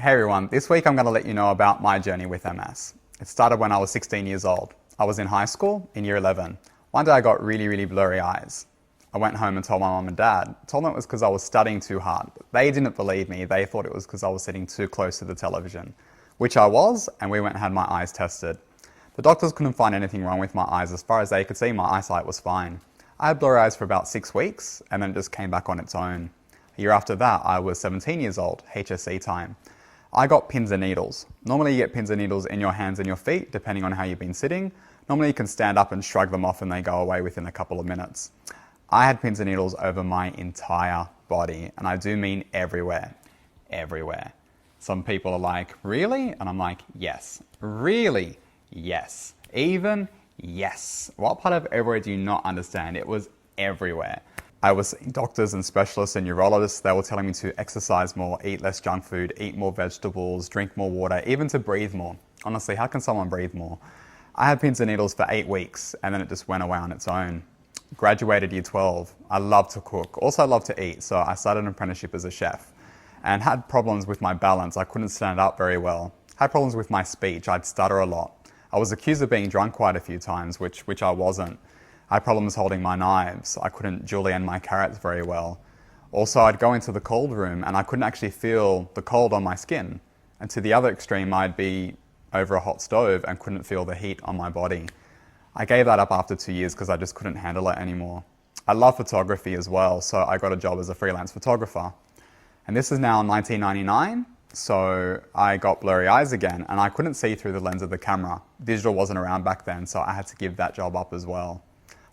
Hey everyone, this week I'm going to let you know about my journey with MS. It started when I was 16 years old. I was in high school, in year 11. One day I got really blurry eyes. I went home and told my mum and dad. Told them it was because I was studying too hard. But they didn't believe me. They thought it was because I was sitting too close to the television, which I was, and we went and had my eyes tested. The doctors couldn't find anything wrong with my eyes. As far as they could see, my eyesight was fine. I had blurry eyes for about 6 weeks, and then it just came back on its own. A year after that, I was 17 years old, HSC time. I got pins and needles. Normally you get pins and needles in your hands and your feet, depending on how you've been sitting. Normally you can stand up and shrug them off and they go away within a couple of minutes. I had pins and needles over my entire body, and I do mean everywhere. Everywhere. Some people are like, really? And I'm like, yes. Really? Yes. Even? Yes. What part of everywhere do you not understand? It was everywhere. I was seeing doctors and specialists and neurologists. They were telling me to exercise more, eat less junk food, eat more vegetables, drink more water, even to breathe more. Honestly, how can someone breathe more? I had pins and needles for 8 weeks, and then it just went away on its own. Graduated year 12. I love to cook. Also, I love to eat, so I started an apprenticeship as a chef and had problems with my balance. I couldn't stand up very well. Had problems with my speech. I'd stutter a lot. I was accused of being drunk quite a few times, which I wasn't. I had problems holding my knives. I couldn't julienne my carrots very well. Also, I'd go into the cold room and I couldn't actually feel the cold on my skin. And to the other extreme, I'd be over a hot stove and couldn't feel the heat on my body. I gave that up after 2 years because I just couldn't handle it anymore. I love photography as well, so I got a job as a freelance photographer. And this is now 1999, so I got blurry eyes again and I couldn't see through the lens of the camera. Digital wasn't around back then, so I had to give that job up as well.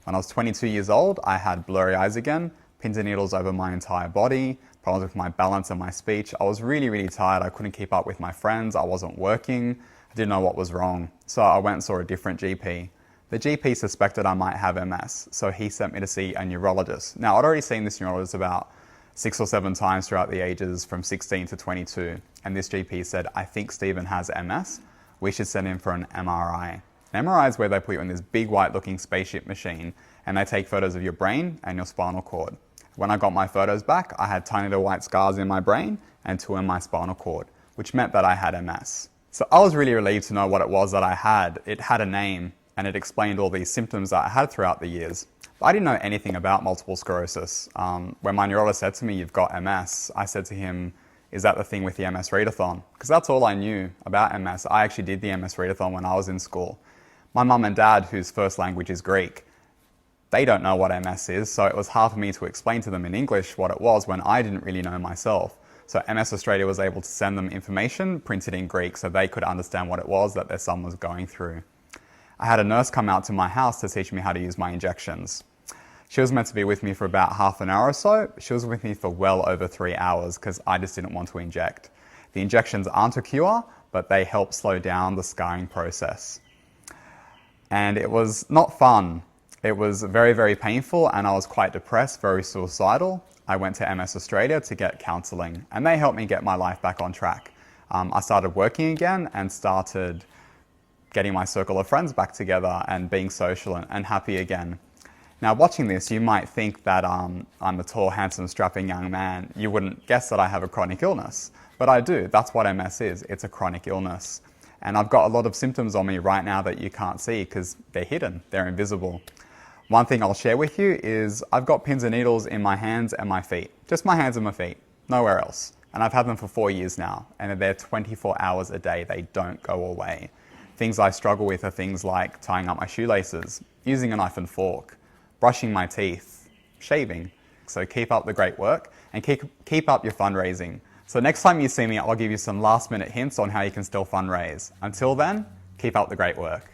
When I was 22 years old, I had blurry eyes again, pins and needles over my entire body, problems with my balance and my speech. I was really tired. I couldn't keep up with my friends. I wasn't working. I didn't know what was wrong. So I went and saw a different GP. The GP suspected I might have MS, so he sent me to see a neurologist. Now, I'd already seen this neurologist about 6 or 7 times throughout the ages from 16 to 22. And this GP said, I think Stephen has MS. We should send him for an MRI. An MRI is where they put you in this big white looking spaceship machine and they take photos of your brain and your spinal cord. When I got my photos back, I had tiny little white scars in my brain and 2 in my spinal cord, which meant that I had MS. So I was really relieved to know what it was that I had. It had a name and it explained all these symptoms that I had throughout the years. But I didn't know anything about multiple sclerosis. When my neurologist said to me, you've got MS, I said to him, is that the thing with the MS readathon? Because that's all I knew about MS. I actually did the MS readathon when I was in school. My mum and dad, whose first language is Greek, they don't know what MS is, so it was hard for me to explain to them in English what it was when I didn't really know myself. So MS Australia was able to send them information printed in Greek so they could understand what it was that their son was going through. I had a nurse come out to my house to teach me how to use my injections. She was meant to be with me for about half an hour or so. She was with me for well over 3 hours because I just didn't want to inject. The injections aren't a cure, but they help slow down the scarring process. And it was not fun. It was very painful and I was quite depressed, very suicidal. I went to MS Australia to get counselling and they helped me get my life back on track. I started working again and started getting my circle of friends back together and being social and happy again. Now watching this, you might think that I'm a tall, handsome, strapping young man. You wouldn't guess that I have a chronic illness, but I do. That's what MS is. It's a chronic illness. And I've got a lot of symptoms on me right now that you can't see because they're hidden, they're invisible. One thing I'll share with you is I've got pins and needles in my hands and my feet. Just my hands and my feet, nowhere else. And I've had them for 4 years now, and they're there 24 hours a day. They don't go away. Things I struggle with are things like tying up my shoelaces, using a knife and fork, brushing my teeth, shaving. So keep up the great work and keep up your fundraising. So next time you see me, I'll give you some last minute hints on how you can still fundraise. Until then, keep up the great work.